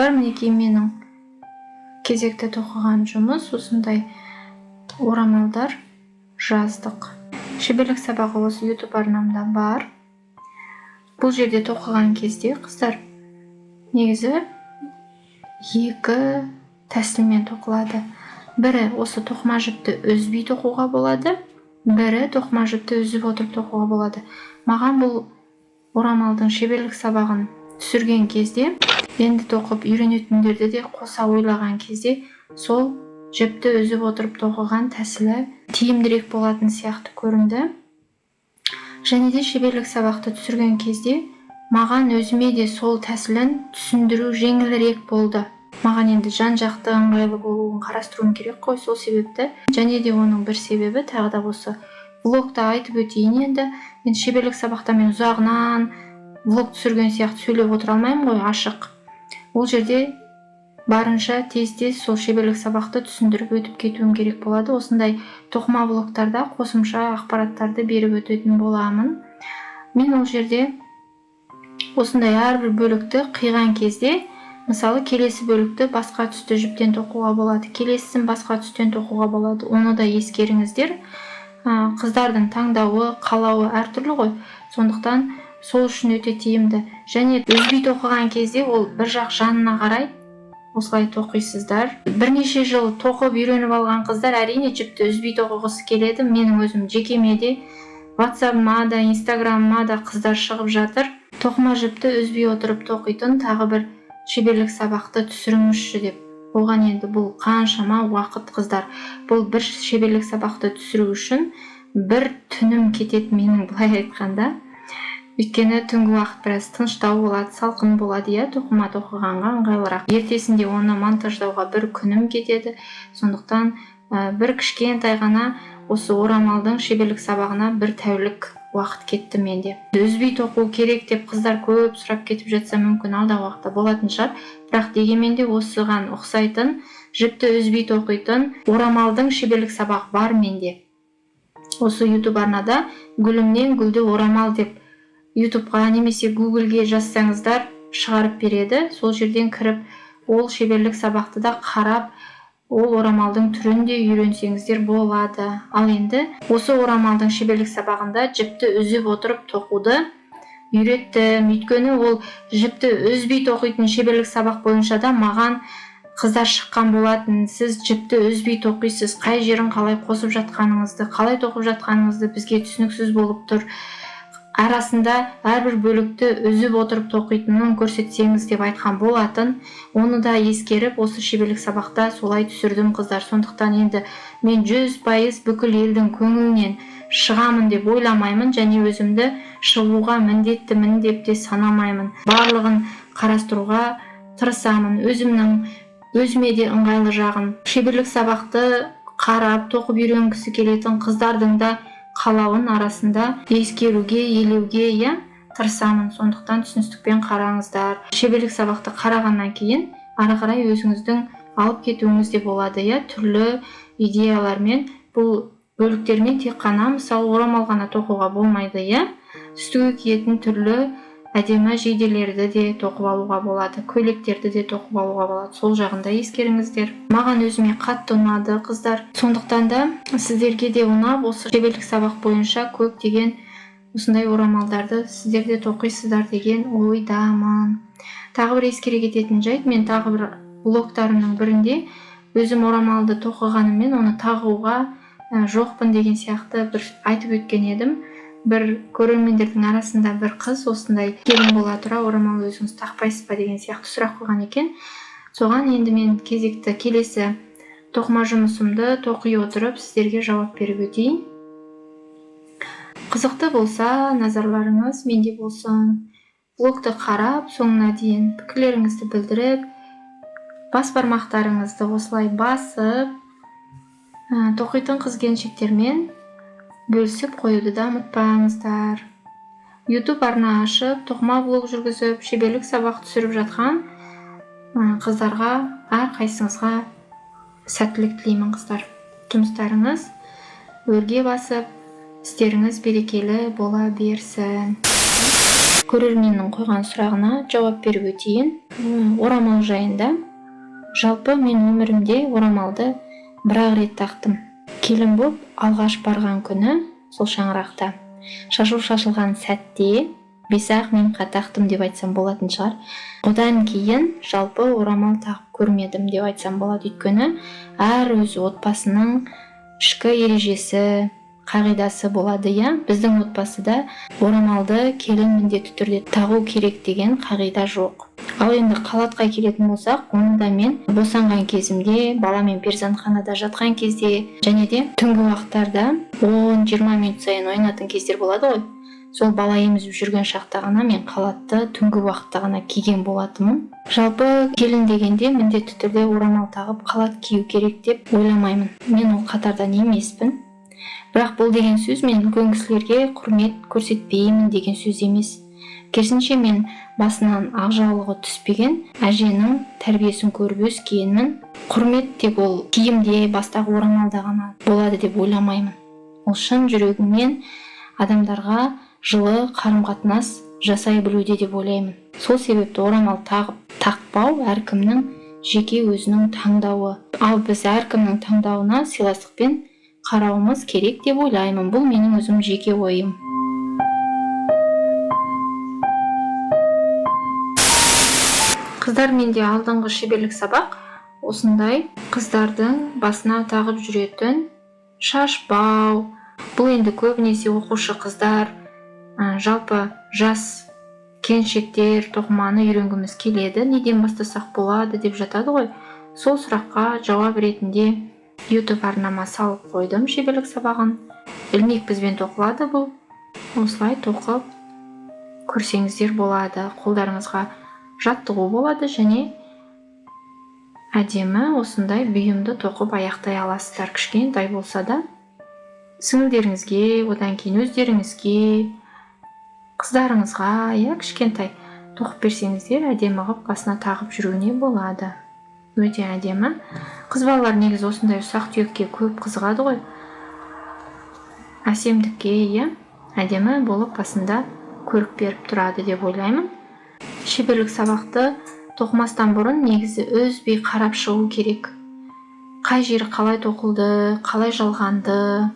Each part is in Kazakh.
Қыздар, мінекей менің кезекті тоқыған жұмыс. Осындай орамалдар жаздық. Шеберлік сабағы осы YouTube арнамда бар. Бұл жерде тоқыған кезде қыздар, негізі екі тәсілмен тоқылады. Бірі осы тоқыма жіпті үзбей тоқуға болады, бірі тоқыма жіпті үзіп отырып тоқуға болады. Маған бұл орамалдың шеберлік сабағын түсірген кезде, енді тоқып үйренетіндерді де қоса ойлаған кезде, сол жіпті үзіп отырып тоқыған тәсілі тиімдірек болатын сияқты көрінді. Және де шеберлік сабақты түсірген кезде маған өзіме де сол тәсілін түсіндіру жеңілірек болды. Маған енді жан-жақты ыңғайлы болуын қарастыруым керек қой, сол себепті. Және де оның бір себебі тағы да осы влогта айтып өтейін енді. Енді шеберлік сабақта мен ұзағынан влог түсірген сияқты сөйлеп отыра алмаймын ғой, ашық. Ол жерде барынша тез-тез сол шеберлік сабақты түсіндіріп өтіп кетуім керек болады. Осындай тоқыма влогтарда қосымша ақпараттарды беріп өтетін боламын. Мен ол жерде осындай әрбір бөлікті қиған кезде, мысалы келесі бөлікті басқа түсті жіптен тоқуға болады, келесісін басқа түстен тоқуға болады. Оны да ескеріңіздер. Қыздардың таңдауы, қалауы әртүрлі ғой. Сондықтан сол үшін өте тиімді. Және үзбей тоқыған кезде ол бір жақ жанына қарай осылай тоқисыздар. Бірнеше жыл тоқып үйреніп алған қыздар әрине жіпті үзбей тоқығысы келеді. Менің өзім жекеме WhatsApp-ма да, Instagram-ма да қыздар шығып жатыр. Тоқыма жіпті үзбей отырып тоқитын тағы бір шеберлік сабақты түсіріңізші деп. Оған енді бұл қаншама уақыт қыздар. Бұл бір шеберлік сабақты түсіру үшін бір түнім кетеді менің, былай айтқанда. Өйткені түнгі уақыт біраз тыныштау болады, салқын болады, тоқыма тоқығанға ыңғайлырақ. Ертесінде оны монтаждауға бір күнім кетеді. Сондықтан бір кішкентай ғана осы орамалдың шеберлік сабағына бір тәулік уақыт кетті менде. Үзбей тоқу керек деп қыздар көп сұрап кетіп жатса, мүмкін алдағы уақытта болатын шығар. Бірақ дегенмен де осыған ұқсайтын, жіпті үзбей тоқитын орамалдың шеберлік сабағы бар менде. Осы YouTube арнада гүлімнен гүлді орамал деп YouTube-ға немесе Google-ге жазсаңыздар шығарып береді. Сол жерден кіріп, ол шеберлік сабақты да қарап, ол орамалдың түрін де үйренсеңіздер болады. Ал енді осы орамалдың шеберлік сабағында жіпті үзіп отырып тоқуды үйреттім. Өйткені ол жіпті үзбей тоқитын шеберлік сабақ бойынша да маған қыздар шыққан болатын. Сіз жіпті үзбей тоқисыз, қай жерін қалай қосып жатқаныңызды, қалай тоқып жатқаныңызды бізге түсініксіз болып тұр. Арасында әрбір бөлікті үзіп отырып тоқитынын көрсетсеңіз деп айтқан болатын. Оны да ескеріп, осы шеберлік сабақта солай түсірдім қыздар. Сондықтан енді мен 100% бүкіл елдің көңілінен шығамын деп ойламаймын, және өзімді шығуға міндеттімін деп те санамаймын. Барлығын қарастыруға тырысамын, өзіме де ыңғайлы жағын. Шеберлік сабақты қарап, тоқып үйренгісі келетін қыздардың да қалауын арасында ескеруге, елеуге тырысамын. Сондықтан түсіністікпен қараңыздар. Шеберлік сабақты қарағаннан кейін ары қарай өзіңіздің алып кетуіңіз де болады, түрлі идеялармен. Бұл бөліктермен тек қана мысалы орамал ғана тоқуға болмайды, үстіге киетін түрлі әдемі жейделерді де тоқып алуға болады, көйлектерді де тоқып алуға болады. Сол жағында ескеріңіздер. Маған өзіме қатты ұнады қыздар. Сондықтан да сіздерге де ұнап, осы шеберлік сабақ бойынша көптеген осындай орамалдарды сіздер де тоқисыздар деген ойдамын. Тағы бір ескере кететін жайт, мен тағы бір блогтарымның бірінде өзім орамалды тоқығаныммен оны тағуға жоқпын деген сияқты бір айтып өткен едім. Бір көрермендердің арасында бір қыз осындай келін бола тұра орамал өзіңіз тақпайсыз ба деген сияқты сұрақ қойған екен. Соған енді мен кезекті келесі тоқыма жұмысымды тоқи отырып сіздерге жауап беріп өтейін. Қызықты болса, назарларыңыз менде болсын. Блогты қарап, соңына дейін пікірлеріңізді білдіріп, бас бармақтарыңызды осылай басып, тоқитын қыз-келіншектермен бөлісіп қоюды да ұмытпаңыздар. YouTube арна ашып, тоқыма блог жүргізіп, шеберлік сабақ түсіріп жатқан қыздарға, әрқайсыңызға сәттілік тілеймін қыздар. Жұмыстарыңыз өрге басып, істеріңіз берекелі бола берсін. көрерменнің қойған сұрағына жауап беріп өтейін. Орамал жайында. Жалпы мен өмірімде орамалды бір-ақ рет тақтым. Келін боп алғаш барған күні сол шаңырақта. Шашу шашылған сәтте 5-ақ минутқа тақтым деп айтсам болатын шығар. Одан кейін жалпы орамал тағып көрмедім деп айтсам болады. Өйткені әр өз отбасының ішкі ережесі, қағидасы болады, Біздің отбасыда орамалды келін міндетті түрде тағу керек деген қағида жоқ. Ал енді қалатқа келетін болсақ, оны да мен босанған кезімде, баламен перзентханада жатқан кезде, және де түнгі уақыттарда 10-20 минут сайын ойнатын кездер болады ғой. Сол бала емізіп жүрген шақта ғана мен қалатты түнгі уақытта ғана киген болатынмын. Жалпы келін дегенде міндетті түрде орамал тағып қалат кию керек деп ойламаймын. Мен ол қатардан емеспін. Бірақ бұл деген сөз мен үлкен кісілерге құрмет көрсетпеймін деген сөз емес. Керісінше мен басынан ақ жаулығы түспеген әженің тәрбиесін көріп өскенмін. Құрмет тек ол киімде, бастағы орамалда ғана болады деп ойламаймын. Ол шын жүрегіңмен адамдарға жылы қарым-қатынас жасай білуде деп ойлаймын. Сол себепті орамал тағып тақпау әркімнің жеке өзінің таңдауы. Ал біз әркімнің таңдауына сыйластықпен қарауымыз керек деп ойлаймын. Бұл менің өзім жеке ойым. Қыздар, менде алдыңғы шеберлік сабақ осындай қыздардың басына тағып жүретін шашбау. Бұл енді көбінесе оқушы қыздар, жалпы жас келіншектер тоқыманы үйренгіміз келеді, неден бастасақ болады деп жатады ғой. Сол сұраққа жауап ретінде YouTube арнама салып қойдым шеберлік сабағын. Ілмекпізбен тоқылады бұл. Осылай тоқып көрсеңіздер болады. Қолдарыңызға жаттығу болады және әдемі осындай бұйымды тоқып аяқтай аласыздар. Кішкентай болса да сіңілдеріңізге, одан кейін өздеріңізге, қыздарыңызға, кішкентай тоқып берсеңіздер, әдемі қылып басына тағып жүруіне болады. Өте әдемі. Қыз балалар негізі осындай ұсақ түйекке көп қызығады ғой. Әсемдікке, әдемі болып басында көрік беріп тұрады деп ойлаймын. Шеберлік сабақты тоқымастан бұрын негізі үзбей қарап шығу керек. Қай жері қалай тоқылды, қалай жалғанды,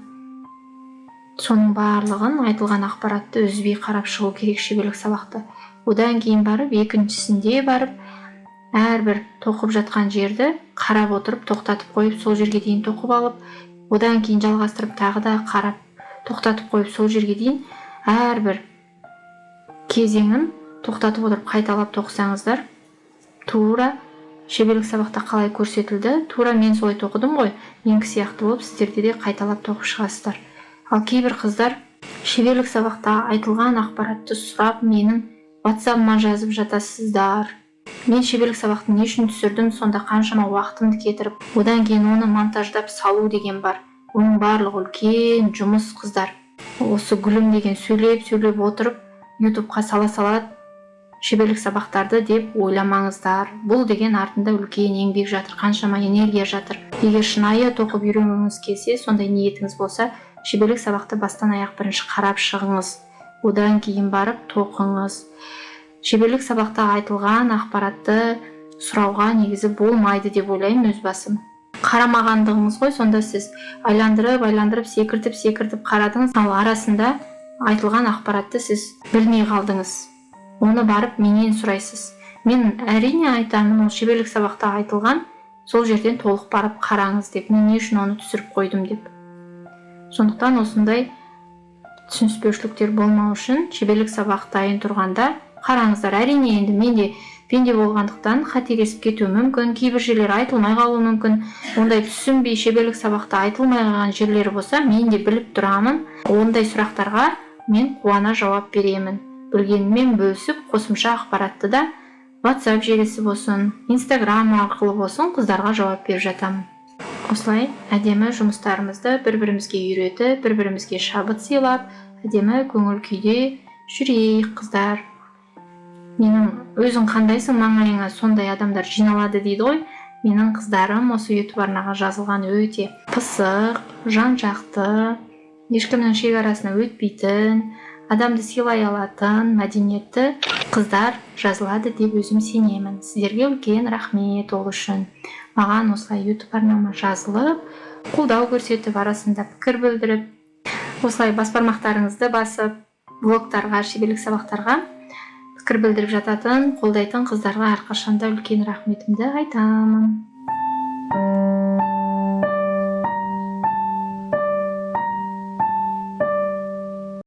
соның барлығын, айтылған ақпаратты үзбей қарап шығу керек шеберлік сабақты. Одан кейін барып, екіншісінде барып, әрбір тоқып жатқан жерді қарап отырып, тоқтатып қойып, сол жерге дейін тоқып алып, одан кейін жалғастырып, тағы да қарап, тоқтатып қойып, сол жерге дейін әрбір кезеңін тоқтатып отырып қайталап тоқысаңыздар, тура шеберлік сабақта қалай көрсетілді, тура мен солай тоқыдым ғой, менікі сияқты болып сіздерде де қайталап тоқып шығасыздар. Ал кейбір қыздар шеберлік сабақта айтылған ақпаратты сұрап менің WhatsApp-ма жазып жатасыздар. Мен шеберлік сабақты не үшін түсірдім, сонда қаншама уақытымды кетіріп, одан кейін оны монтаждап салу деген бар. Оның барлығы үлкен жұмыс, қыздар. Осы гүлім деген сөйлеп отырып, YouTube-қа сала шеберлік сабақтарды деп ойламаңыздар. Бұл деген артында үлкен еңбек жатыр, қаншама энергия жатыр. Егер шынайы тоқып үйренгіңіз келсе, сондай ниетіңіз болса, шеберлік сабақты бастан аяқ бірінші қарап шығыңыз. Одан кейін барып тоқыңыз. Шеберлік сабақта айтылған ақпаратты сұрауға негізі болмайды деп ойлаймын өз басым. Қарамағандығыңыз ғой, сонда сіз айландырып, секіртіп қарадыңыз, ал арасында айтылған ақпаратты сіз білмей қалдыңыз. Оны барып менен сұрайсыз. Мен әрине айтамын, ол шеберлік сабақта айтылған, сол жерден толық барып қараңыз деп, мен не үшін оны түсіріп қойдым деп. Сондықтан осындай түсініспеушіліктер болмау үшін шеберлік сабақ дайын тұрғанда қараңыздар. Әрине енді мен де пенде болғандықтан қателесіп кетуі мүмкін, кейбір жерлер айтылмай қалуы мүмкін. Ондай түсінбей шеберлік сабақта айтылмай қалған жерлері болса, мен де біліп тұрамын. Ондай сұрақтарға мен қуана жауап беремін. Білгенімен бөлісіп, қосымша ақпаратты да WhatsApp желісі болсын, Instagram арқылы болсын, қыздарға жауап беріп жатамын. Осылай әдемі жұмыстарымызды бір-бірімізге үйретіп, бір-бірімізге шабыт сыйлап, әдемі көңіл күйде жүрейік, қыздар. Менің өзің қандайсың, маңайыңа сондай адамдар жиналады дейді ғой. Менің қыздарым осы YouTube арнаға жазылған өте пысық, жан-жақты, ешкімнің шекарасына өтпейтін адамды сыйлай алатын мәдениетті қыздар жазылады деп өзім сенемін. Сіздерге үлкен рахмет ол үшін. Маған осылай YouTube арнама жазылып, қолдау көрсетіп, арасында пікір білдіріп, осылай бас бармақтарыңызды басып, блогтарға, шеберлік сабақтарға пікір білдіріп жататын, қолдайтын қыздарға әрқашанда үлкен рахметімді айтамын.